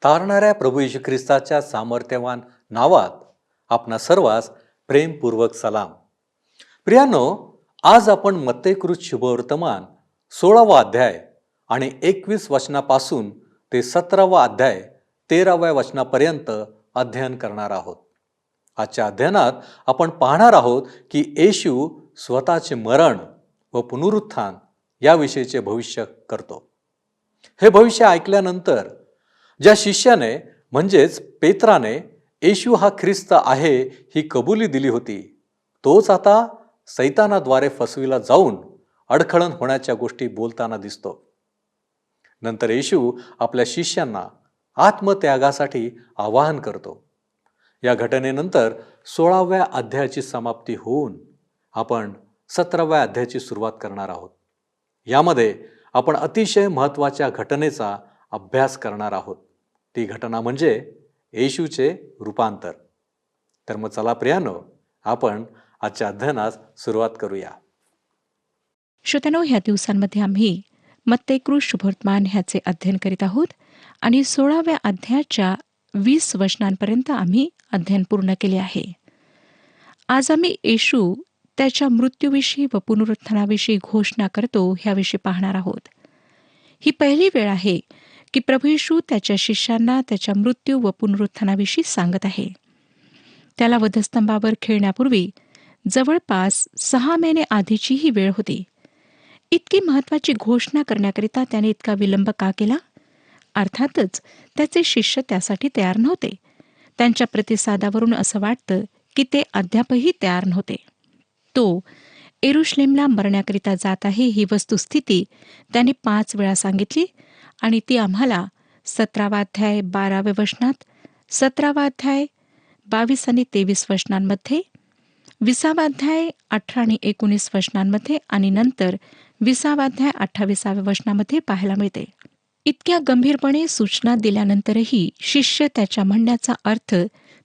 तारणाऱ्या प्रभू येशू ख्रिस्ताच्या सामर्थ्यवान नावात आपणा सर्वांस प्रेमपूर्वक सलाम. प्रियानो, आज आपण मत्तेकृत शुभवर्तमान 16वा अध्याय आणि 21 वचनापासून ते 17वा अध्याय 13व्या वचनापर्यंत अध्ययन करणार आहोत. आजच्या अध्ययनात आपण पाहणार आहोत की येशू स्वतःचे मरण व पुनरुत्थान याविषयीचे भविष्य करतो. हे भविष्य ऐकल्यानंतर ज्या शिष्याने म्हणजेच पेत्राने येशू हा ख्रिस्त आहे ही कबुली दिली होती, तोच आता सैतानाद्वारे फसविला जाऊन अडखळण होण्याच्या गोष्टी बोलताना दिसतो. नंतर येशू आपल्या शिष्यांना आत्मत्यागासाठी आवाहन करतो. या घटनेनंतर 16व्या अध्यायाची समाप्ती होऊन आपण 17व्या अध्यायाची सुरुवात करणार आहोत. यामध्ये आपण अतिशय महत्त्वाच्या घटनेचा अभ्यास करणार आहोत. ती घटना म्हणजे येशूचे रूपांतर. तर मग चला प्रियानो, आपण आजच्या अध्ययनास सुरुवात करूया. श्रोत्यानो, ह्या दिवसांमध्ये आम्ही मत्तेकृत शुभवर्तमान ह्याचे अध्ययन करीत आहोत आणि 16व्या अध्यायाच्या 20 वचनांपर्यंत आम्ही अध्ययन पूर्ण केले आहे. आज आम्ही येशू त्याच्या मृत्यूविषयी व पुनरुत्थानाविषयी घोषणा करतो ह्याविषयी पाहणार आहोत. ही पहिली वेळ आहे की प्रभू येशू त्याच्या शिष्यांना त्याच्या मृत्यू व पुनरुत्थानाविषयी सांगत आहे. त्याला वधस्तंभावर खेळण्यापूर्वी जवळपास 6 महिने आधीची ही वेळ होती. इतकी महत्वाची घोषणा करण्याकरिता त्याने इतका विलंब का केला? अर्थातच त्याचे शिष्य त्यासाठी तयार नव्हते. त्यांच्या प्रतिसादावरून असं वाटतं की ते अद्यापही तयार नव्हते. तो येरुशलेमला मरण्याकरिता जात आहे ही वस्तुस्थिती त्याने 5 वेळा सांगितली आणि ती आम्हाला 17वा अध्याय 12व्या वचनात, 17वा अध्याय 22 आणि 23 वचनांमध्ये, 20वा अध्याय 18 आणि 19 वचनांमध्ये आणि नंतर 20वा अध्याय 28व्या वचनामध्ये पाहायला मिळते. इतक्या गंभीरपणे सूचना दिल्यानंतरही शिष्य त्याच्या म्हणण्याचा अर्थ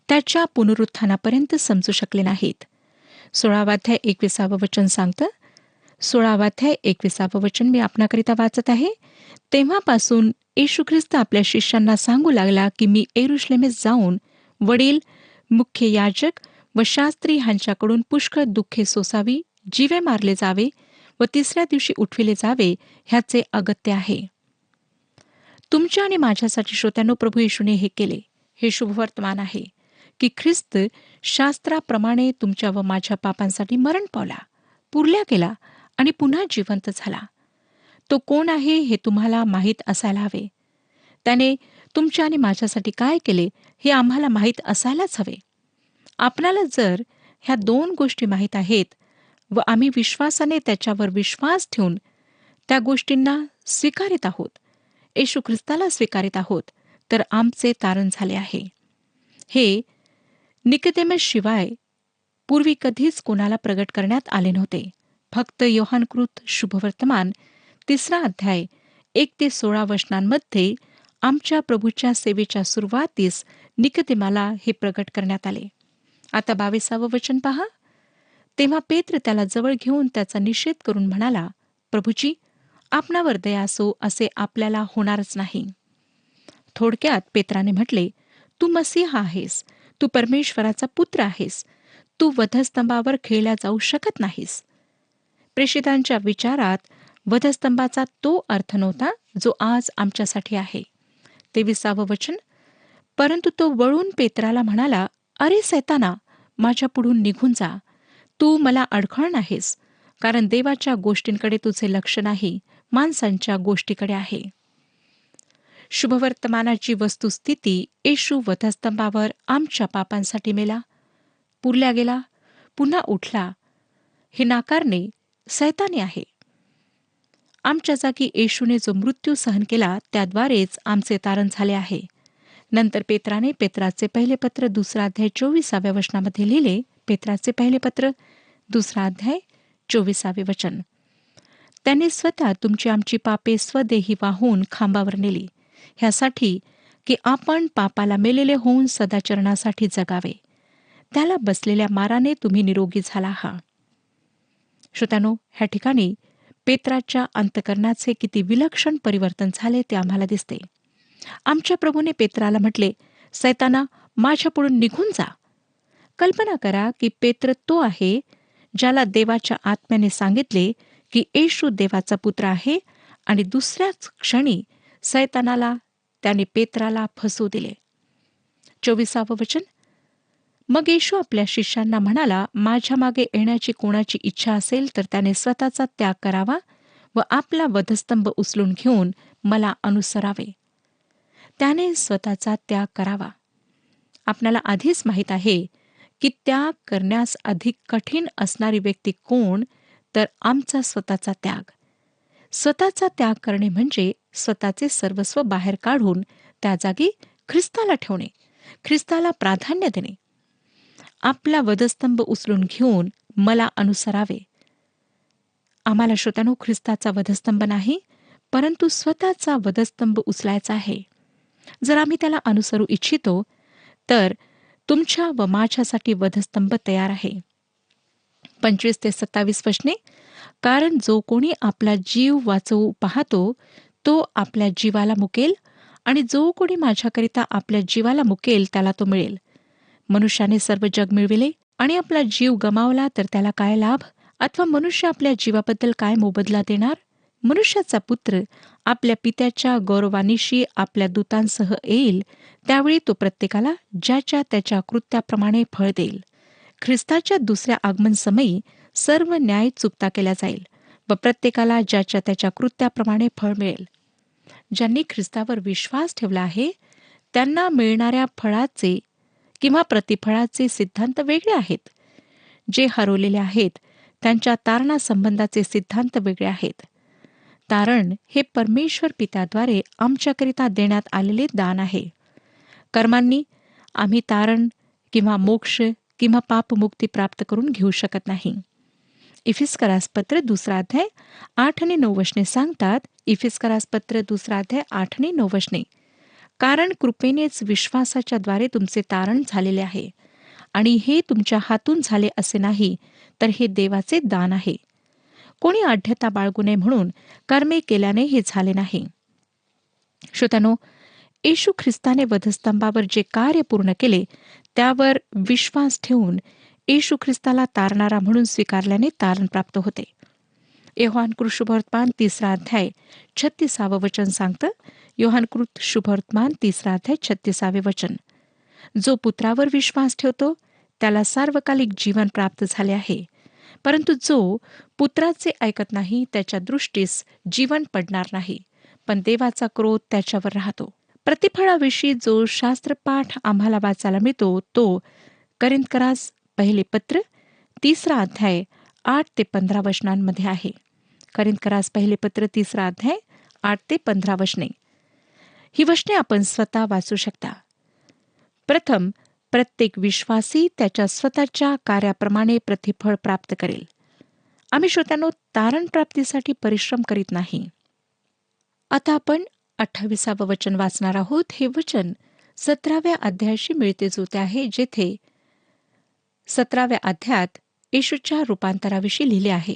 त्याच्या पुनरुत्थानापर्यंत समजू शकले नाहीत. 16वा अध्याय 21वा वचन सांगतं, 16वा अध्याय 21वा वचन मी आपणाकरिता वाचत आहे. तेव्हापासून येशू ख्रिस्त आपल्या शिष्यांना सांगू लागला की मी येरुशलेमेस जाऊन वडील, मुख्य याजक व शास्त्री ह्यांच्याकडून पुष्कळ दुःखे सोसावी, जीवे मारले जावे व 3ऱ्या दिवशी उठविले जावे ह्याचे अगत्य आहे. तुमच्या आणि माझ्यासाठी श्रोत्यांनो, प्रभू येशूने हे केले. हे शुभवर्तमान आहे की ख्रिस्त शास्त्राप्रमाणे तुमच्या व माझ्या पापांसाठी मरण पावला, पुरल्या गेला आणि पुन्हा जिवंत झाला. तो कोण आहे हे तुम्हाला माहीत असायला हवे. त्याने तुमच्या आणि माझ्यासाठी काय केले हे आम्हाला माहीत असायलाच हवे. आपणाला जर ह्या 2 गोष्टी माहीत आहेत व आम्ही विश्वासाने त्याच्यावर विश्वास ठेवून त्या गोष्टींना स्वीकारित आहोत, येशू ख्रिस्ताला स्वीकारित आहोत, तर आमचे तारण झाले आहे. हे निकोदेमस शिवाय पूर्वी कधीच कोणाला प्रगट करण्यात आले नव्हते. फक्त योहानकृत शुभवर्तमान 3रा अध्याय 1 ते 16 वचनांमध्ये आमच्या प्रभूच्या सेवेच्या सुरुवातीस निकोदेमाला हे प्रगट करण्यात आले. आता 22वा वचन पहा. तेव्हा पेत्र त्याला जवळ घेऊन त्याचा निषेध करून म्हणाला, प्रभूजी, आपणावर दया असो, असे आपल्याला होणारच नाही. थोडक्यात पेत्राने म्हटले, तू मसीहा आहेस, तू परमेश्वराचा पुत्र आहेस, तू वधस्तंभावर खेळल्या जाऊ शकत नाहीस. प्रेषितांच्या विचारात वधस्तंभाचा तो अर्थ नव्हता जो आज आमच्यासाठी आहे. 23वा वचन, परंतु तो वळून पेत्राला म्हणाला, अरे सैताना, माझ्या पुढून निघून जा, तू मला अडखळण आहेस, कारण देवाच्या गोष्टींकडे तुझे लक्ष नाही, माणसांच्या गोष्टीकडे आहे. शुभवर्तमानाची वस्तुस्थिती, येशू वधस्तंभावर आमच्या पापांसाठी मेला, पुरल्या गेला, पुन्हा उठला, हे नाकारणे सैतानी आहे. आमच्या जागी येशूने जो मृत्यू सहन केला त्याद्वारेच आमचे तारण झाले आहे. नंतर पेत्राने पेत्राचे पहिले पत्र 2रा अध्याय 24व्या वचनामध्ये लिहिले. पेत्राचे पहिले पत्र 2रा अध्याय 24वे वचन, त्याने स्वतः तुमची आमची पापे स्वदेही वाहून खांबावर नेली, ह्यासाठी की आपण पापाला मेलेले होऊन सदाचरणासाठी जगावे. त्याला बसलेल्या माराने तुम्ही निरोगी झाला आहात. श्रोत्यानो, ह्या ठिकाणी पेत्राच्या अंतकरणाचे किती विलक्षण परिवर्तन झाले ते आम्हाला दिसते. आमच्या प्रभूने पेत्राला म्हटले, सैताना, माझ्यापुढून निघून जा. कल्पना करा की पेत्र तो आहे ज्याला देवाच्या आत्म्याने सांगितले की येशू देवाचा पुत्र आहे, आणि दुसऱ्याच क्षणी सैतानाला त्याने पेत्राला फसवू दिले. 24वे वचन. मग येशू आपल्या शिष्यांना म्हणाला, माझ्या मागे येण्याची कोणाची इच्छा असेल तर त्याने स्वतःचा त्याग करावा व आपला वधस्तंभ उचलून घेऊन मला अनुसरावे. त्याने स्वतःचा त्याग करावा. आपल्याला आधीच माहीत आहे की त्याग करण्यास अधिक कठीण असणारी व्यक्ती कोण, तर आमचा स्वतःचा त्याग. स्वतःचा त्याग करणे म्हणजे स्वतःचे सर्वस्व बाहेर काढून त्या जागी ख्रिस्ताला ठेवणे, ख्रिस्ताला प्राधान्य देणे. आपला वधस्तंभ उचलून घेऊन मला अनुसरावे. आम्हाला श्रोत्यानो ख्रिस्ताचा वधस्तंभ नाही, परंतु स्वतःचा वधस्तंभ उचलायचा आहे. जर आम्ही त्याला अनुसरू इच्छितो तर तुमच्या व माझ्यासाठी वधस्तंभ तयार आहे. 25 ते 27 वचने. कारण जो कोणी आपला जीव वाचवू पाहतो तो आपल्या जीवाला मुकेल, आणि जो कोणी माझ्याकरिता आपल्या जीवाला मुकेल त्याला तो मिळेल. मनुष्याने सर्व जग मिळविले आणि आपला जीव गमावला तर त्याला काय लाभ? अथवा मनुष्य आपल्या जीवाबद्दल काय मोबदला देणार? मनुष्याचा पुत्र आपल्या पित्याच्या गौरवानिशी आपल्या दूतांसह येईल, त्यावेळी तो प्रत्येकाला ज्याच्या त्याच्या कृत्याप्रमाणे फळ देईल. ख्रिस्ताच्या दुसऱ्या आगमन समयी सर्व न्याय चुकता केला जाईल व प्रत्येकाला ज्याच्या त्याच्या कृत्याप्रमाणे फळ मिळेल. ज्यांनी ख्रिस्तावर विश्वास ठेवला आहे त्यांना मिळणाऱ्या फळाचे किंवा प्रतिफळाचे सिद्धांत वेगळे आहेत. जे हरवलेले आहेत त्यांच्या तारणासंबंधाचे सिद्धांत वेगळे आहेत. तारण हे परमेश्वर पित्याद्वारे आमच्याकरिता देण्यात आलेले दान आहे. कर्मांनी आम्ही तारण किंवा मोक्ष किंवा पापमुक्ती प्राप्त करून घेऊ शकत नाही. इफिस्करास पत्र 2 अध्याय 8 आणि 9 वचने सांगतात. इफिस्करास पत्र 2 अध्याय 8 आणि 9 वचने. कारण कृपेनेच विश्वासाच्या द्वारे तुमचे तारण झालेले आहे, आणि हे तुमच्या हातून झाले असे नाही, तर हे देवाचे दान आहे. कोणी आढ्यता बाळगू नये म्हणून कर्मे केल्याने हे झाले नाही. श्रोत्यानो, येशू ख्रिस्ताने वधस्तंभावर जे कार्य पूर्ण केले त्यावर विश्वास ठेवून येशू ख्रिस्ताला तारणारा म्हणून स्वीकारल्याने तारण प्राप्त होते. योहानकृत शुभवर्तमान 3 अध्याय 36 वचन सांगतं. योहानकृत शुभवर्तमान 3 अध्याय 36 वचन. जो पुत्रावर विश्वास ठेवतो त्याला सार्वकालिक जीवन प्राप्त झाले आहे, परंतु जो पुत्राचे ऐकत नाही त्याच्या दृष्टीस जीवन पडणार नाही, पण देवाचा क्रोध त्याच्यावर राहतो. प्रतिफळाविषयी जो शास्त्रपाठ आम्हाला वाचायला मिळतो तो करिंथकरास पहिले पत्र 3 अध्याय 8 ते 15 वचनांमध्ये आहे. करिंथकरास पहिले पत्र 3 अध्याय 8 ते 15 वचने. ही वचने आपण स्वतः वाचू शकता. प्रथम, प्रत्येक विश्वासी त्याच्या स्वतःच्या कार्याप्रमाणे प्रतिफळ प्राप्त करेल. आम्ही श्रोत्यांनो तारण प्राप्तीसाठी परिश्रम करीत नाही. आता आपण 28 वचन वाचणार आहोत. हे वचन 17व्या अध्यायाशी मिळते जुळते आहे, जेथे 17व्या अध्यायात येशूच्या रूपांतराविषयी लिहिले आहे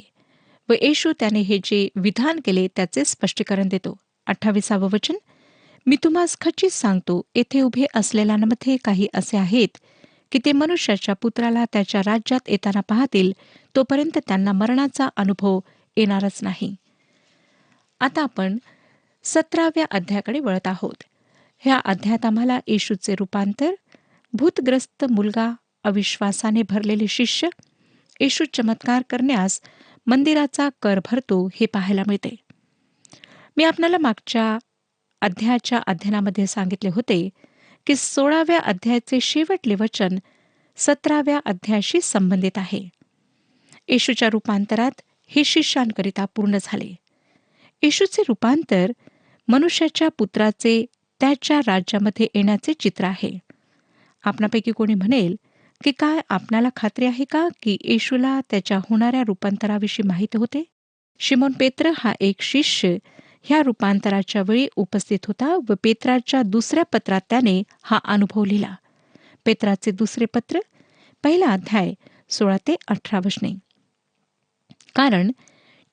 व येशू त्याने हे जे विधान केले त्याचे स्पष्टीकरण देतो. 28 वचन. मी तुम्हास खचित सांगतो, येथे उभे असलेल्यांमध्ये काही असे आहेत की ते मनुष्याच्या पुत्राला त्याच्या राज्यात येताना पाहतील, तोपर्यंत त्यांना मरणाचा अनुभव येणारच नाही. आता आपण 17व्या अध्यायाकडे वळत आहोत. ह्या अध्यायात आम्हाला येशूचे रूपांतर, भूतग्रस्त मुलगा, अविश्वासाने भरलेले शिष्य, येशू चमत्कार करण्यास मंदिराचा कर भरतो हे पाहायला मिळते. मी आपल्याला मागच्या अध्यायाच्या अध्ययनामध्ये सांगितले होते की 16व्या अध्यायाचे शेवटले वचन 17व्या अध्यायाशी संबंधित आहे. येशूच्या रूपांतरात हे शिष्यांकरिता पूर्ण झाले. येशूचे रूपांतर मनुष्याच्या पुत्राचे त्याच्या राज्यामध्ये येण्याचे चित्र आहे. आपणापैकी कोणी म्हणेल की काय आपणाला खात्री आहे का की येशूला त्याच्या होणाऱ्या रूपांतराविषयी माहिती होते? शिमोन पेत्र हा एक शिष्य ह्या रूपांतराच्या वेळी उपस्थित होता व पेत्राच्या दुसऱ्या पत्रात त्याने हा अनुभव लिहिला. पेत्राचे दुसरे पत्र 1 अध्याय 16 ते 18 वचने. कारण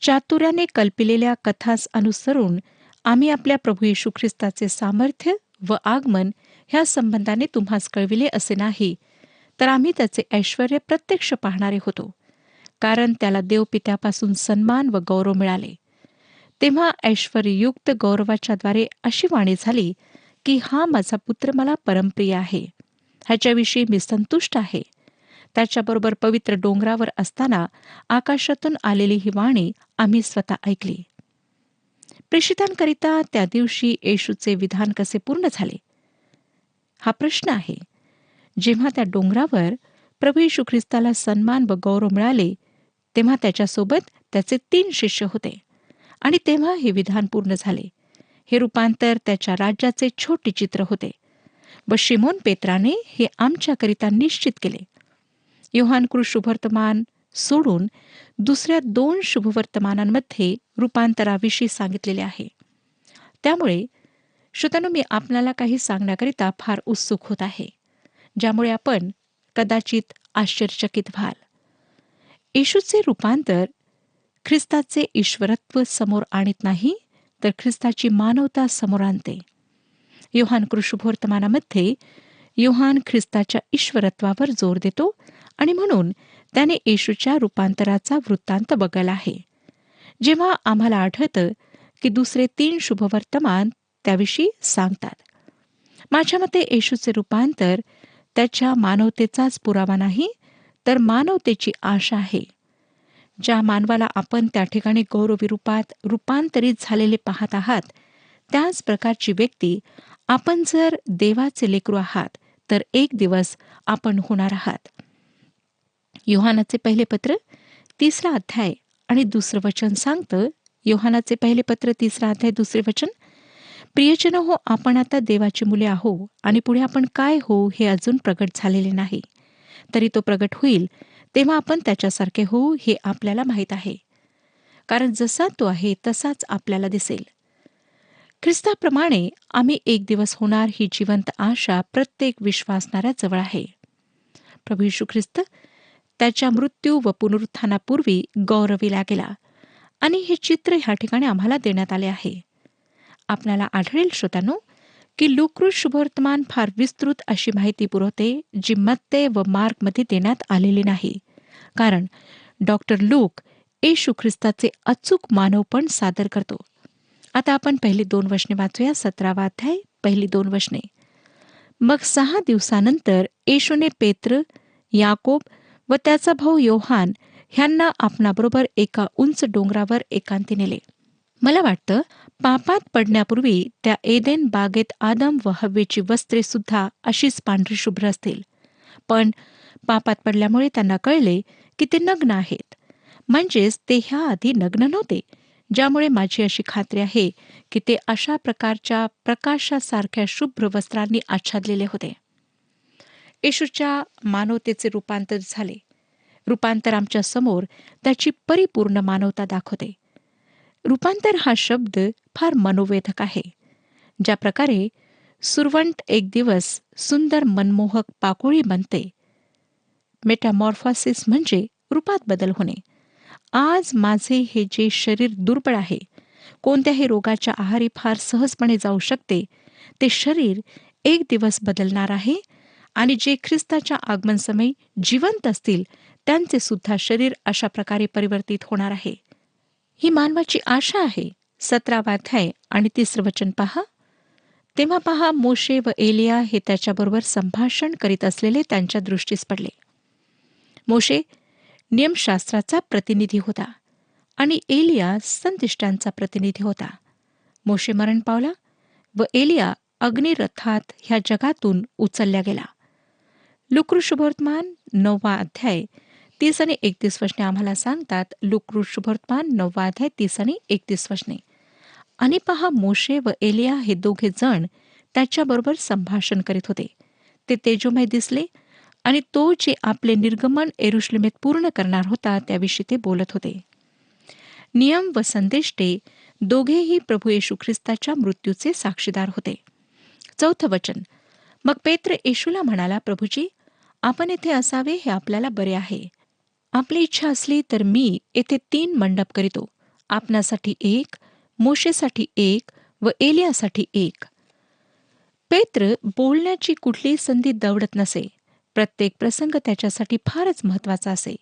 चातुर्याने कल्पिलेल्या कथास अनुसरून आम्ही आपल्या प्रभू येशू ख्रिस्ताचे सामर्थ्य व आगमन ह्या संबंधाने तुम्हास कळविले असे नाही, तर आम्ही त्याचे ऐश्वर प्रत्यक्ष पाहणारे होतो. कारण त्याला देवपित्यापासून सन्मान व गौरव मिळाले. तेव्हा ऐश्वर्ययुक्त गौरवाच्या द्वारे अशी वाणी झाली की हा माझा पुत्र मला परमप्रिय आहे, ह्याच्याविषयी मी संतुष्ट आहे. त्याच्याबरोबर पवित्र डोंगरावर असताना आकाशातून आलेली ही वाणी आम्ही स्वतः ऐकली. प्रेषितांकरिता त्या दिवशी येशूचे विधान कसे पूर्ण झाले? हा प्रश्न आहे. जेव्हा त्या डोंगरावर प्रभू येशू ख्रिस्ताला सन्मान व गौरव मिळाले, तेव्हा त्याच्यासोबत त्याचे 3 शिष्य होते आणि तेव्हा हे विधान पूर्ण झाले. हे रूपांतर त्याच्या राज्याचे छोटे चित्र होते व शिमोन पेत्राने हे आमच्याकरिता निश्चित केले. योहान कृत शुभवर्तमान सोडून दुसऱ्या 2 शुभवर्तमानांमध्ये रूपांतराविषयी सांगितलेले आहे. त्यामुळे श्रोत्यांनो, मी आपल्याला काही सांगण्याकरिता फार उत्सुक होत आहे, ज्यामुळे आपण कदाचित आश्चर्यचकित व्हाल. येशूचे रूपांतर ख्रिस्ताचे ईश्वरत्व समोर आणत नाही, तर ख्रिस्ताची मानवता समोर आणते. योहान कृत शुभवर्तमानामध्ये योहान ख्रिस्ताच्या ईश्वरत्वावर जोर देतो आणि म्हणून त्याने येशूच्या रूपांतराचा वृत्तांत बघायला आहे. जेव्हा आम्हाला आढळतं की दुसरे 3 शुभवर्तमान त्याविषयी सांगतात. माझ्या मते येशूचे रूपांतर त्याच्या मानवतेचाच पुरावा नाही, तर मानवतेची आशा आहे. ज्या मानवाला आपण त्या ठिकाणी गौरवी रूपात रूपांतरित झालेले पाहत आहात, त्याच प्रकारची व्यक्ती आपण जर देवाचे लेकरू आहात, तर एक दिवस आपण होणार आहात. योहानाचे पहिले पत्र 3 अध्याय आणि 2 वचन सांगतं. योहानाचे पहिले पत्र 3 अध्याय 2 वचन, प्रियजन हो, आपण आता देवाची मुले आहो आणि पुढे आपण काय हो हे अजून प्रगट झालेले नाही. तरी तो प्रगट होईल तेव्हा आपण त्याच्यासारखे होऊ हे आपल्याला माहीत आहे. कारण जसा तो आहे तसाच आपल्याला दिसेल. ख्रिस्ताप्रमाणे आम्ही एक दिवस होणार ही जिवंत आशा प्रत्येक विश्वासणाऱ्या जवळ आहे. प्रभू येशू ख्रिस्त त्याच्या मृत्यू व पुनरुत्थानापूर्वी गौरविला गेला आणि हे चित्र ह्या ठिकाणी आम्हाला देण्यात आले आहे. आपल्याला आढळेल श्रोत्यांनो की लूक शुभवर्तमान फार विस्तृत अशी माहिती पुरवते, जी मत्ते व मार्कमध्ये देण्यात आलेली नाही. कारण डॉक्टर लूक येशू ख्रिस्ताचे अचूक मानवपण सादर करतो. आता आपण पहिली 2 वचने वाचूया. 17वा अध्याय पहिली 2 वचने. मग 6 दिवसानंतर येशूने पेत्र, याकोब व त्याचा भाऊ योहान ह्यांना आपणाबरोबर एका उंच डोंगरावर एकांती नेले. मला वाटतं पापात पडण्यापूर्वी त्या एदेन बागेत आदम व हव्वेची वस्त्रे सुद्धा अशीच पांढरी शुभ्र असतील. पण पापात पडल्यामुळे त्यांना कळले की ते नग्न आहेत. म्हणजेच ते ह्या आधी नग्न नव्हते, ज्यामुळे माझी अशी खात्री आहे की ते अशा प्रकारच्या प्रकाशासारख्या शुभ्र वस्त्रांनी आच्छादलेले होते. येशूच्या मानवतेचे रूपांतर झाले. रूपांतर आमच्या समोर त्याची परिपूर्ण मानवता दाखवते. रूपांतर हा शब्द फार मनोवेधक आहे. ज्या प्रकारे सुरवंट एक दिवस सुंदर मनमोहक पाकोळी बनते. मेटामॉर्फॉसिस म्हणजे रूपात बदल होणे. आज माझे हे जे शरीर दुर्बळ आहे, कोणत्याही रोगाच्या आहारी फार सहजपणे जाऊ शकते, ते शरीर एक दिवस बदलणार आहे आणि जे ख्रिस्ताच्या आगमनसमयी जिवंत असतील त्यांचे सुद्धा शरीर अशा प्रकारे परिवर्तित होणार आहे. ही मानवाची आशा आहे. 17वा अध्याय आणि 3 वचन पहा. तेव्हा पहा, मोशे व एलिया हे त्याच्याबरोबर संभाषण करीत असलेले त्यांच्या दृष्टीस पडले. मोशे नियमशास्त्राचा प्रतिनिधी होता आणि एलिया संदिष्टांचा प्रतिनिधी होता. मोशे मरण पावला व एलिया अग्निरथात ह्या जगातून उचलल्या गेला. लूक शुभवर्तमान 9वा अध्याय 30 आणि 31 वचने आम्हाला सांगतात. लूक शुभवर्तमान 9वा अध्याय 30 आणि 31 वचने. आणि पहा, मोशे व एलिया हे दोघे जण त्याच्याबरोबर संभाषण करीत होते. ते तेजोमय दिसले आणि तो जे आपले निर्गमन यरुशलेमेत पूर्ण करणार होता त्याविषयी ते बोलत होते. नियम व संदेष्टे दोघेही प्रभू येशू ख्रिस्ताच्या मृत्यूचे साक्षीदार होते. 4थं वचन. मग पेत्र येशूला म्हणाला, प्रभूजी, आपण येथे असावे हे आपल्याला बरे आहे. आपली इच्छा असली तर मी येथे 3 मंडप करीतो, आपणासाठी एक, मोशेसाठी एक व एलियासाठी एक. पेत्र बोलण्याची कुठलीही संधी दवडत नसे. प्रत्येक प्रसंग त्याच्यासाठी फारच महत्वाचा असे.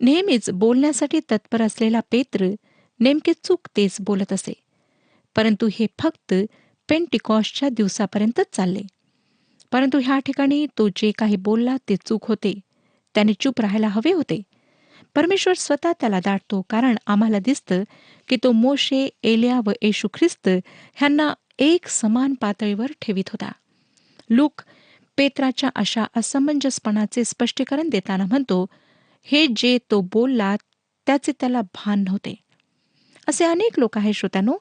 नेहमीच बोलण्यासाठी तत्पर असलेला पेत्र नेमके चूक तेच बोलत असे. परंतु हे फक्त पेंटिकॉस्टच्या दिवसापर्यंतच चालले. परंतु ह्या ठिकाणी तो जे काही बोलला ते चूक होते. त्याने चूप राहायला हवे होते. परमेश्वर स्वतः त्याला दाटतो, कारण आम्हाला दिसतं की तो मोशे, एलिया व येशू ख्रिस्त ह्यांना एक समान पातळीवर ठेवित होता. लूक पेत्राच्या अशा असमंजसपणाचे स्पष्टीकरण देताना म्हणतो, हे जे तो बोलला त्याचे त्याला भान नव्हते. असे अनेक लोक आहेत श्रोत्यानो,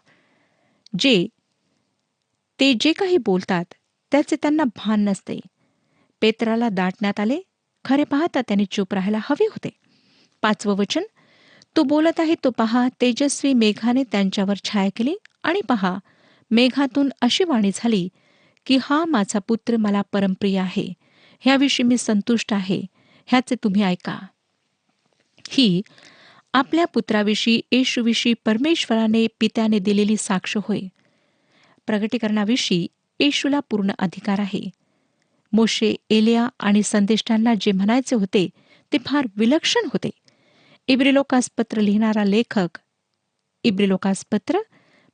ते जे काही बोलतात त्याचे त्यांना भान नसते. पेत्राला दाटण्यात आले. खरे पाहता त्याने चूप राहायला हवे होते. 5वं वचन, तो बोलत आहे तो पहा, तेजस्वी मेघाने त्यांच्यावर छाया केली, आणि पहा, मेघातून अशी वाणी झाली की हा माझा पुत्र मला परमप्रिय आहे, ह्याविषयी मी संतुष्ट आहे, ह्याचे तुम्ही ऐका. ही आपल्या पुत्राविषयी, येशूविषयी परमेश्वराने पित्याने दिलेली साक्ष होय. प्रगटीकरणाविषयी येशूला पूर्ण अधिकार आहे. मोशे, एलिया आणि संदेष्टांना जे म्हणायचे होते ते फार विलक्षण होते. इब्रिलोकासपत्र लिहिणारा लेखक इब्रिलोकासपत्र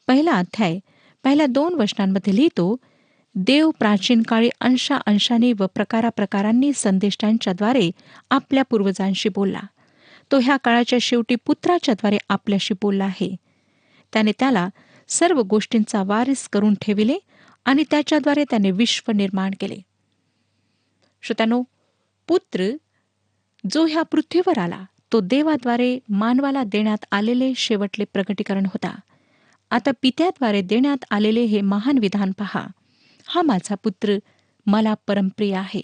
1 अध्याय 2 वचनांमध्ये लिहितो, देव प्राचीन काळी अंशांशाने व प्रकारांनी संदेष्टांच्याद्वारे आपल्या पूर्वजांशी बोलला. तो ह्या काळाच्या शेवटी पुत्राच्याद्वारे आपल्याशी बोलला आहे. त्याने त्याला सर्व गोष्टींचा वारीस करून ठेविले आणि त्याच्याद्वारे त्याने विश्व निर्माण केले. श्रोत्यानो, पुत्र जो ह्या पृथ्वीवर आला तो देवाद्वारे मानवाला देण्यात आलेले शेवटले प्रगटीकरण होता. आता पित्याद्वारे देण्यात आलेले हे महान विधान पहा, हा माझा पुत्र मला परमप्रिय आहे,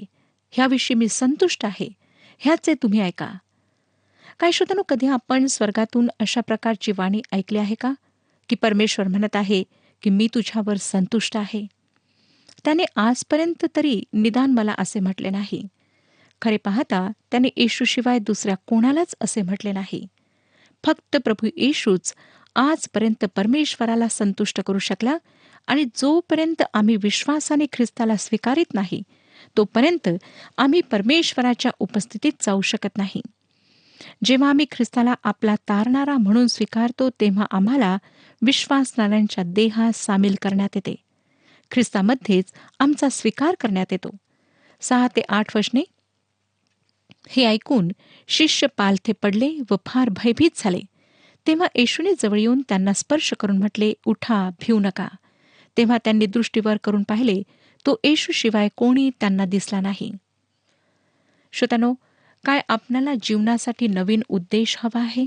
ह्याविषयी मी संतुष्ट आहे, ह्याचे तुम्ही ऐका. काय श्रोत्यानो, कधी आपण स्वर्गातून अशा प्रकारची वाणी ऐकली आहे का, की परमेश्वर म्हणत आहे की मी तुझ्यावर संतुष्ट आहे? त्याने आजपर्यंत तरी निदान मला असे म्हटले नाही. खरे पाहता त्याने येशूशिवाय दुसऱ्या कोणालाच असे म्हटले नाही. फक्त प्रभू येशूच आजपर्यंत परमेश्वराला संतुष्ट करू शकला, आणि जोपर्यंत आम्ही विश्वासाने ख्रिस्ताला स्वीकारित नाही तोपर्यंत आम्ही परमेश्वराच्या उपस्थितीत जाऊ शकत नाही. जेव्हा आम्ही ख्रिस्ताला आपला तारणारा म्हणून स्वीकारतो तेव्हा आम्हाला विश्वासणाऱ्यांच्या देहात सामील करण्यात येते. ख्रिस्तामध्येच आमचा स्वीकार करण्यात येतो. 6 ते 8 वचने. हे ऐकून शिष्य पालथे पडले व फार भयभीत झाले. तेव्हा येशूने जवळ येऊन त्यांना स्पर्श करून म्हटले, उठा, भिवू नका. तेव्हा त्यांनी दृष्टीवर करून पाहिले, तो येशूशिवाय कोणी त्यांना दिसला नाही. श्रोत्यानो, काय आपणाला जीवनासाठी नवीन उद्देश हवा आहे?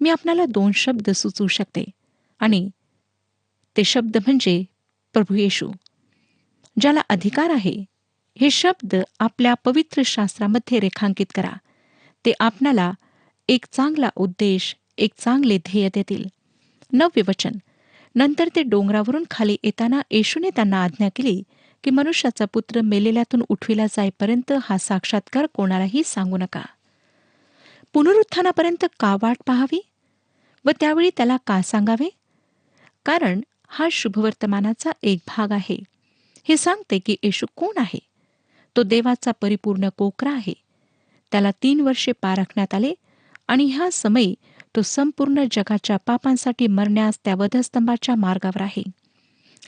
मी आपणाला 2 शब्द सुचवू शकते, आणि ते शब्द म्हणजे प्रभू येशू. ज्याला अधिकार आहे, हे शब्द आपल्या पवित्र शास्त्रामध्ये रेखांकित करा. ते आपणाला एक चांगला उद्देश, एक चांगले ध्येय देतील. 9 वचन. नंतर ते डोंगरावरून खाली येताना येशूने त्यांना आज्ञा केली की मनुष्याचा पुत्र मेलेल्यातून उठविला जाईपर्यंत हा साक्षात्कार कोणालाही सांगू नका. पुनरुत्थानापर्यंत का वाट पाहावी व त्यावेळी त्याला का सांगावे? कारण हा शुभवर्तमानाचा एक भाग आहे. हे सांगते की येशू कोण आहे. तो देवाचा परिपूर्ण कोकरा आहे. त्याला 3 वर्षे पारखण्यात आले, आणि ह्या समयी तो संपूर्ण जगाच्या पापांसाठी मरण्यास त्या वधस्तंभाच्या मार्गावर आहे.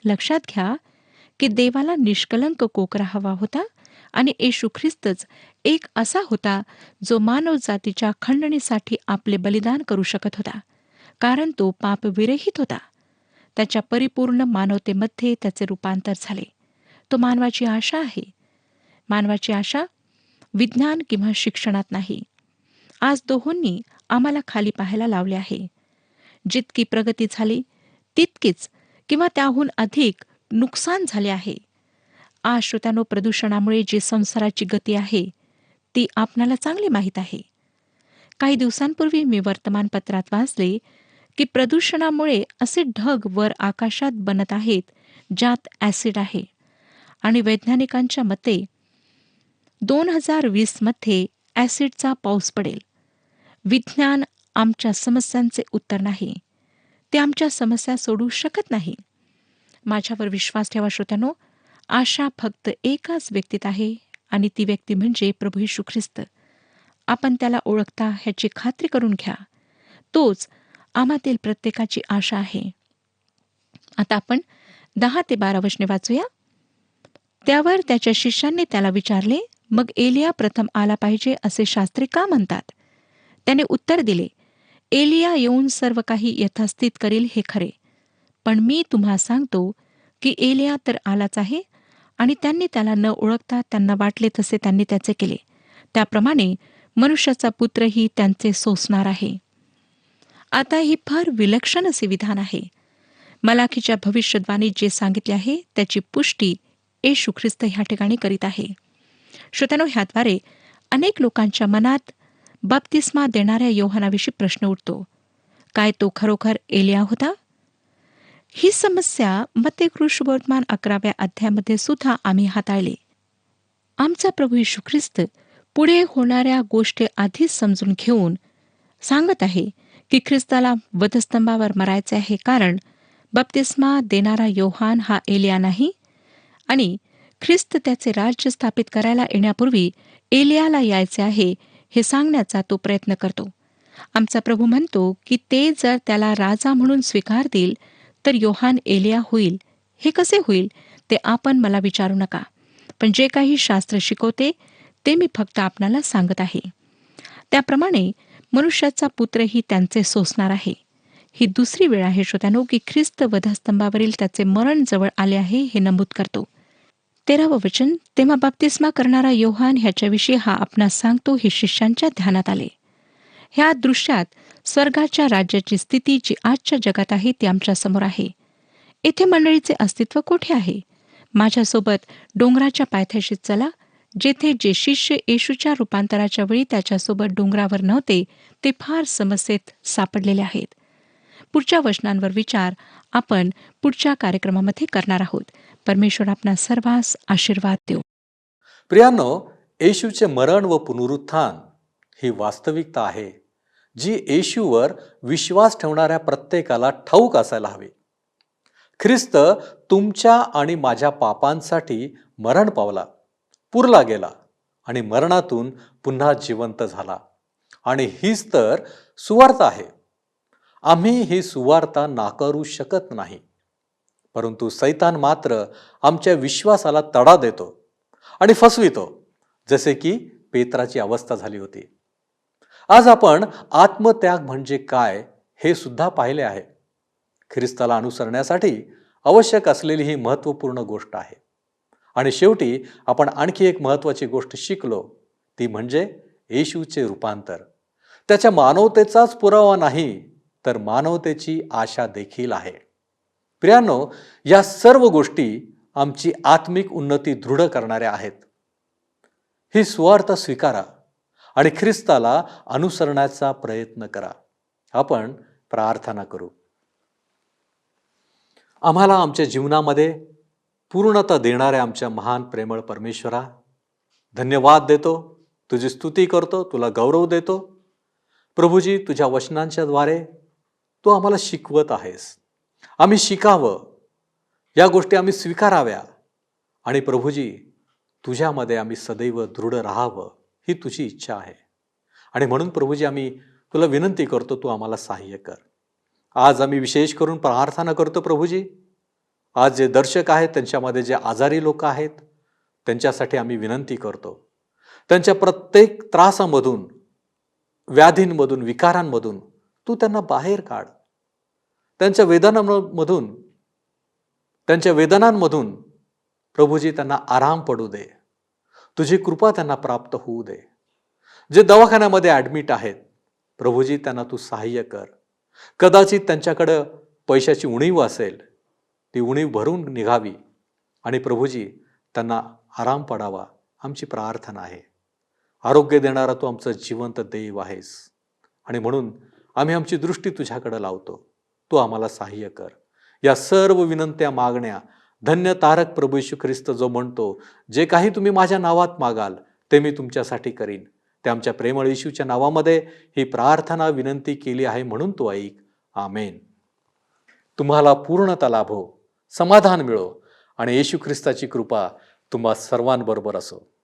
लक्षात घ्या की देवाला निष्कलंक कोकरा हवा होता, आणि येशू ख्रिस्तच एक असा होता जो मानव जातीच्या खंडणीसाठी आपले बलिदान करू शकत होता, कारण तो पापविरहित होता. त्याच्या परिपूर्ण मानवतेमध्ये त्याचे रूपांतर झाले. तो मानवाची आशा आहे. मानवाची आशा विज्ञान किंवा शिक्षणात नाही. आज दोहोंनी आम्हाला खाली पाहायला लावले आहे. जितकी प्रगती झाली तितकीच किंवा त्याहून अधिक नुकसान झाले आहे. आज श्रोत्यानो, प्रदूषणामुळे जी संसाराची गती आहे ती आपणाला चांगली माहीत आहे. काही दिवसांपूर्वी मी वर्तमानपत्रात वाचले की प्रदूषणामुळे असे ढग वर आकाशात बनत आहेत ज्यात ॲसिड आहे, आणि वैज्ञानिकांच्या मते 2020 मध्ये ॲसिडचा पाऊस पडेल. विज्ञान आमच्या समस्यांचे उत्तर नाही. ते आमच्या समस्या सोडवू शकत नाही. माझ्यावर विश्वास ठेवा श्रोत्यानो, आशा फक्त एकाच व्यक्तीत आहे आणि ती व्यक्ती म्हणजे प्रभू येशू ख्रिस्त. आपण त्याला ओळखता ह्याची खात्री करून घ्या. तोच आम्हातील प्रत्येकाची आशा आहे. आता आपण 10 ते 12 वचने वाचूया. त्यावर त्याच्या शिष्यांनी त्याला विचारले, मग एलिया प्रथम आला पाहिजे असे शास्त्री का म्हणतात? त्याने उत्तर दिले, एलिया येऊन सर्व काही यथास्थित करील हे खरे. पण मी तुम्हा सांगतो की एलिया तर आलाच आहे आणि त्यांनी त्याला न ओळखता त्यांना वाटले तसे त्यांनी त्याचे केले. त्याप्रमाणे मनुष्याचा पुत्रही त्यांचे सोसणार आहे. आता ही फार विलक्षण असे विधान आहे. मलाखीच्या भविष्यद्वाणीत जे सांगितले आहे त्याची पुष्टी येशू ख्रिस्त ह्या ठिकाणी करीत आहे. श्रोत्यानो, ह्याद्वारे अनेक लोकांच्या मनात बप्तिस्मा देणाऱ्या योहानाविषयी प्रश्न उठतो. काय तो खरोखर एलिया होता? ही समस्या मत्तेकृ शुभवर्तमान 11व्या अध्यायामध्ये सुद्धा आम्ही हाताळली. आमचा प्रभू येशू ख्रिस्त पुढे होणाऱ्या गोष्टी आधीच समजून घेऊन सांगत आहे की ख्रिस्ताला वधस्तंभावर मरायचे आहे, कारण बप्तिस्मा देणारा योहान हा एलिया नाही आणि ख्रिस्त त्याचे राज्य स्थापित करायला येण्यापूर्वी एलियाला यायचे आहे हे सांगण्याचा तो प्रयत्न करतो. आमचा प्रभू म्हणतो की ते जर त्याला राजा म्हणून स्वीकारतील तर योहान एलिया होईल. हे कसे होईल ते आपण मला विचारू नका, पण जे काही शास्त्र शिकवते ते मी फक्त आपणाला सांगत आहे. त्याप्रमाणे मनुष्याचा पुत्रही त्यांचे सोसणार आहे. ही दुसरी वेळ आहे श्रोत्यानो की ख्रिस्त वधस्तंभावरील त्याचे मरण जवळ आले आहे हे नमूद करतो. 13वे वचन, तेव्हा बप्तिस्मा करणारा योहान ह्याच्याविषयी हा आपणास सांगतो हे शिष्यांच्या ध्यानात आले. ह्या दृश्यात स्वर्गाच्या राज्याची स्थिती जी आजच्या जगात आहे ती आमच्या समोर आहे. येथे मंडळीचे अस्तित्व कोठे आहे? माझ्यासोबत डोंगराच्या पायथ्याशी चला, जेथे जे शिष्य येशूच्या रूपांतराच्या वेळी त्याच्यासोबत डोंगरावर नव्हते ते फार समस्येत सापडलेले आहेत. पुढच्या वचनांवर विचार आपण पुढच्या कार्यक्रमामध्ये करणार आहोत. परमेश्वर आपणा सर्वांस आशीर्वाद देऊ. प्रियांनो, येशूचे मरण व पुनरुत्थान ही वास्तविकता आहे जी येशूवर विश्वास ठेवणाऱ्या प्रत्येकाला ठाऊक असायला हवी. ख्रिस्त तुमच्या आणि माझ्या पापांसाठी मरण पावला, पुरला गेला आणि मरणातून पुन्हा जिवंत झाला. आणि हीच तर सुवार्ता आहे. आम्ही ही सुवार्ता नाकारू शकत नाही, परंतु सैतान मात्र आमच्या विश्वासाला तडा देतो आणि फसवितो, जसे की पेत्राची अवस्था झाली होती. आज आपण आत्मत्याग म्हणजे काय हे सुद्धा पाहिले आहे. ख्रिस्ताला अनुसरण्यासाठी आवश्यक असलेली ही महत्त्वपूर्ण गोष्ट आहे. आणि शेवटी आपण आणखी एक महत्त्वाची गोष्ट शिकलो, ती म्हणजे येशूचे रूपांतर. त्याच्या मानवतेचाच पुरावा नाही तर मानवतेची आशा देखील आहे. प्रियांनो, या सर्व गोष्टी आमची आत्मिक उन्नती दृढ करणाऱ्या आहेत. ही सुवार्ता स्वीकारा आणि ख्रिस्ताला अनुसरण्याचा प्रयत्न करा. आपण प्रार्थना करू. आम्हाला आमच्या जीवनामध्ये पूर्णता देणाऱ्या आमच्या महान प्रेमळ परमेश्वरा, धन्यवाद देतो, तुझी स्तुती करतो, तुला गौरव देतो. प्रभूजी, तुझ्या वचनांच्या द्वारे तू आम्हाला शिकवत आहेस. आम्ही शिकावं, या गोष्टी आम्ही स्वीकाराव्या आणि प्रभूजी तुझ्यामध्ये आम्ही सदैव दृढ राहावं ही तुझी इच्छा आहे. आणि म्हणून प्रभूजी आम्ही तुला विनंती करतो, तू आम्हाला सहाय्य कर. आज आम्ही विशेष करून प्रार्थना करतो प्रभूजी, आज जे दर्शक आहेत त्यांच्यामध्ये जे आजारी लोक आहेत त्यांच्यासाठी आम्ही विनंती करतो. त्यांच्या प्रत्येक त्रासामधून, व्याधींमधून, विकारांमधून तू त्यांना बाहेर काढ. त्यांच्या वेदनांमधून प्रभूजी त्यांना आराम पडू दे. तुझी कृपा त्यांना प्राप्त होऊ दे. जे दवाखान्यामध्ये ॲडमिट आहेत प्रभूजी, त्यांना तू सहाय्य कर. कदाचित त्यांच्याकडं पैशाची उणीव असेल, ती उणीव भरून निघावी आणि प्रभूजी त्यांना आराम पडावा आमची प्रार्थना आहे. आरोग्य देणारा तू आमचं जिवंत देव आहेस आणि म्हणून आम्ही आमची दृष्टी तुझ्याकडे लावतो. तू आम्हाला सहाय्य कर. या सर्व विनंत्या, मागण्या धन्य तारक प्रभू येशू ख्रिस्त जो म्हणतो, जे काही तुम्ही माझ्या नावात मागाल ते मी तुमच्यासाठी करीन, ते आमच्या प्रेमळ येशूच्या नावामध्ये ही प्रार्थना विनंती केली आहे, म्हणून तू ऐक. आमेन. तुम्हाला पूर्णता लाभो, समाधान मिळो आणि येशू ख्रिस्ताची कृपा तुम्हा सर्वांबरोबर असो.